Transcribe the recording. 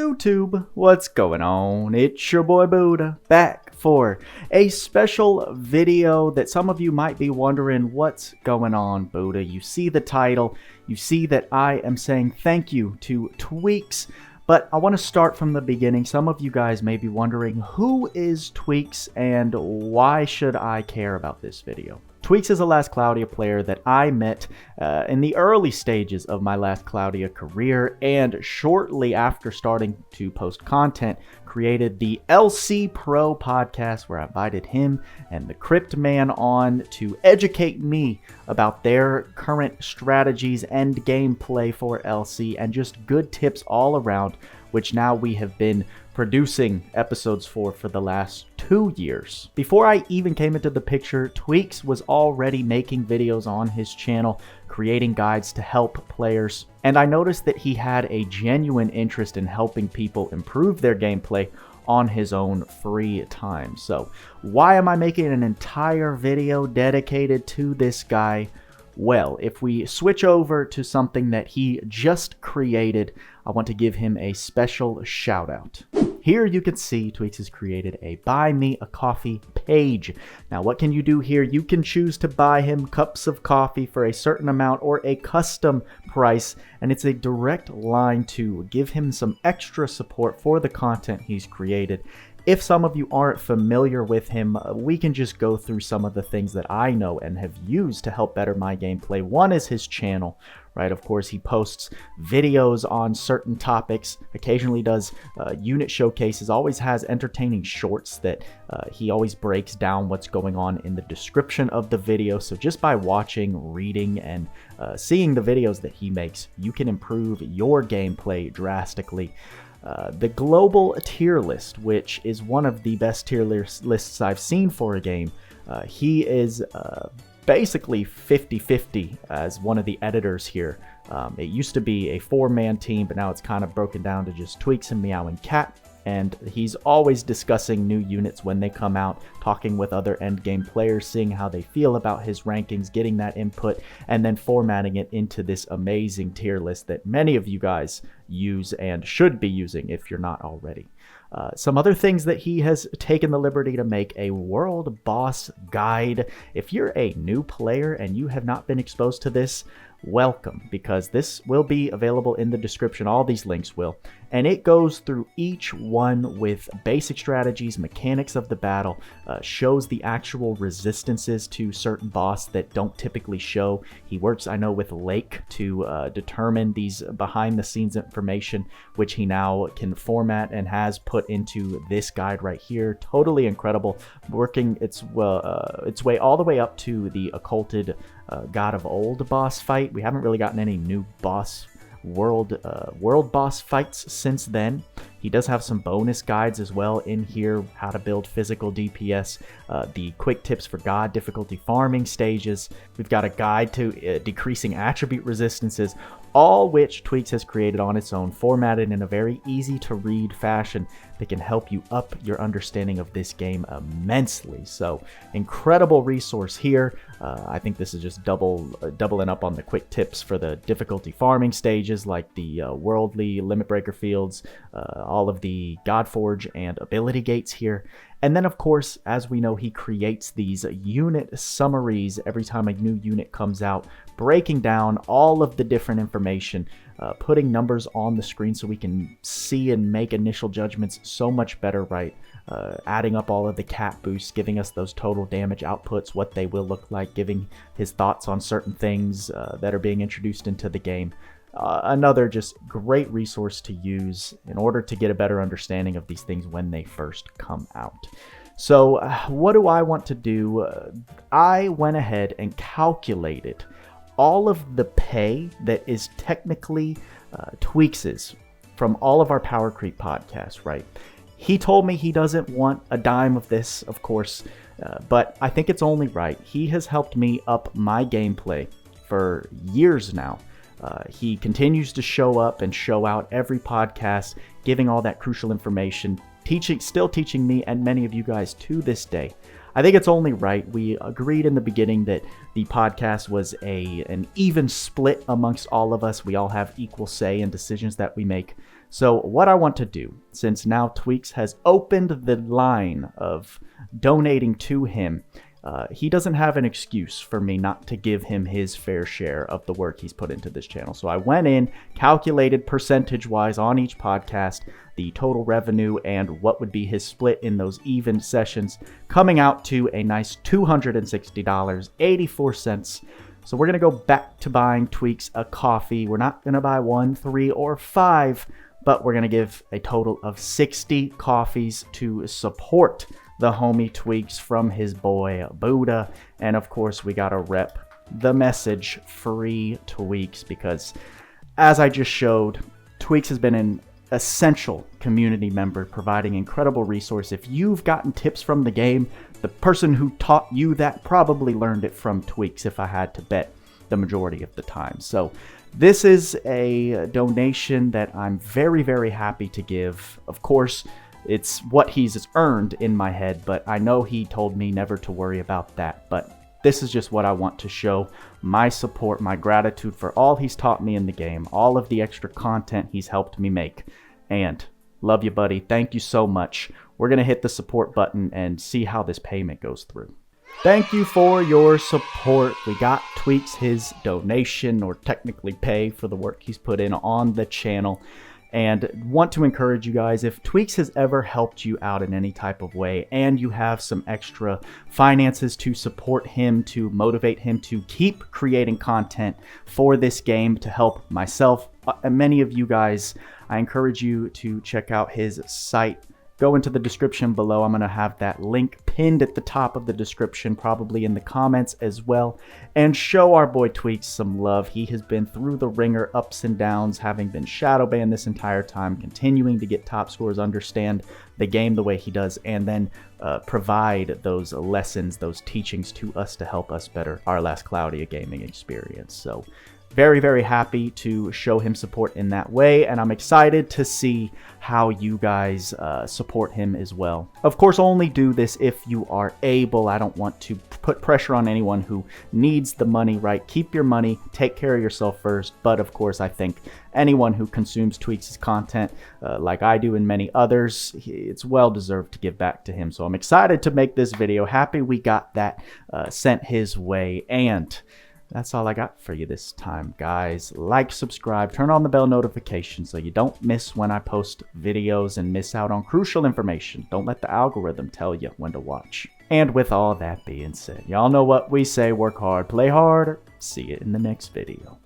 YouTube, what's going on? It's your boy Buddha, back for a special video that some of you might be wondering what's going on, Buddha. You see the title, you see that I am saying thank you to Tweacz, but I want to start from the beginning. Some of you guys may be wondering, who is Tweacz and why should I care about this video? Tweacz is a Last Claudia player that I met in the early stages of my Last Claudia career, and shortly after starting to post content, created the LC Pro podcast where I invited him and the Crypt Man on to educate me about their current strategies and gameplay for LC and just good tips all around, which now we have been producing episodes for the last 2 years. Before I even came into the picture, Tweacz was already making videos on his channel, creating guides to help players, and I noticed that he had a genuine interest in helping people improve their gameplay on his own free time. So why am I making an entire video dedicated to this guy? Well, if we switch over to something that he just created, I want to give him a special shout out. Here you can see Tweacz has created a Buy Me a Coffee page. Now what can you do here? You can choose to buy him cups of coffee for a certain amount or a custom price, and it's a direct line to give him some extra support for the content he's created. If some of you aren't familiar with him, we can just go through some of the things that I know and have used to help better my gameplay. One is his channel, right? Of course, he posts videos on certain topics, occasionally does unit showcases, always has entertaining shorts that he always breaks down what's going on in the description of the video. So just by watching, reading, and seeing the videos that he makes, you can improve your gameplay drastically. The global tier list, which is one of the best tier lists I've seen for a game. He is basically 50-50 as one of the editors here. It used to be a 4-man team, but now it's kind of broken down to just Tweacz and Meow and Cat. And he's always discussing new units when they come out, talking with other endgame players, seeing how they feel about his rankings, getting that input, and then formatting it into this amazing tier list that many of you guys use and should be using if you're not already. Some other things that he has taken the liberty to make: a world boss guide. If you're a new player and you have not been exposed to this, welcome, because this will be available in the description. All these links will, and it goes through each one with basic strategies, mechanics of the battle, shows the actual resistances to certain boss that don't typically show. He works, I know, with Lake to determine these behind the scenes information, which he now can format and has put into this guide right here. Totally incredible, working its way all the way up to the occulted God of Old boss fight. We haven't really gotten any new world boss fights since then. He does have some bonus guides as well in here: how to build physical DPS, the quick tips for God difficulty farming stages. We've got a guide to decreasing attribute resistances, all which Tweacz has created on its own, formatted in a very easy to read fashion that can help you up your understanding of this game immensely. So incredible resource here. I think this is just doubling up on the quick tips for the difficulty farming stages, like the worldly limit breaker fields, all of the Godforge and ability gates here. And then, of course, as we know, he creates these unit summaries every time a new unit comes out, breaking down all of the different information, putting numbers on the screen so we can see and make initial judgments so much better, right? Adding up all of the cat boosts, giving us those total damage outputs, what they will look like, giving his thoughts on certain things that are being introduced into the game. Another just great resource to use in order to get a better understanding of these things when they first come out. So what do I want to do? I went ahead and calculated all of the pay that is technically Tweacz's from all of our Powercreep podcasts, right? He told me he doesn't want a dime of this, of course, but I think it's only right. He has helped me up my gameplay for years now. He continues to show up and show out every podcast, giving all that crucial information, still teaching me and many of you guys to this day. I think it's only right. We agreed in the beginning that the podcast was an even split amongst all of us. We all have equal say in decisions that we make. So what I want to do, since now Tweacz has opened the line of donating to him, he doesn't have an excuse for me not to give him his fair share of the work he's put into this channel. So I went in, calculated percentage-wise on each podcast, the total revenue and what would be his split in those even sessions, coming out to a nice $260.84. So we're going to go back to buying Tweacz a coffee. We're not going to buy 1, 3, or 5, but we're going to give a total of 60 coffees to support the homie Tweacz from his boy Booda. And of course, we got to rep the message free Tweacz, because as I just showed, Tweacz has been an essential community member, providing incredible resource. If you've gotten tips from the game, the person who taught you that probably learned it from Tweacz, if I had to bet, the majority of the time. So this is a donation that I'm very, very happy to give. Of course, it's what he's earned in my head, but I know he told me never to worry about that. But this is just what I want to show: my support, my gratitude for all he's taught me in the game, all of the extra content he's helped me make. And love you, buddy. Thank you so much. We're going to hit the support button and see how this payment goes through. Thank you for your support. We got Tweacz his donation, or technically pay, for the work he's put in on the channel. And want to encourage you guys, if Tweacz has ever helped you out in any type of way and you have some extra finances to support him, to motivate him to keep creating content for this game, to help myself and many of you guys, I encourage you to check out his site. Go into the description below. I'm going to have that link pinned at the top of the description, probably in the comments as well. And show our boy Tweacz some love. He has been through the ringer, ups and downs, having been shadow banned this entire time, continuing to get top scores, understand the game the way he does, and then provide those lessons, those teachings to us to help us better our last Cloudia gaming experience. So very, very happy to show him support in that way, and I'm excited to see how you guys support him as well. Of course, only do this if you are able. I don't want to put pressure on anyone who needs the money, right? Keep your money, take care of yourself first, but of course, I think anyone who consumes Tweacz' content, like I do and many others, it's well deserved to give back to him. So I'm excited to make this video. Happy we got that sent his way, and that's all I got for you this time, guys. Like, subscribe, turn on the bell notification so you don't miss when I post videos and miss out on crucial information. Don't let the algorithm tell you when to watch. And with all that being said, y'all know what we say: work hard, play harder. See you in the next video.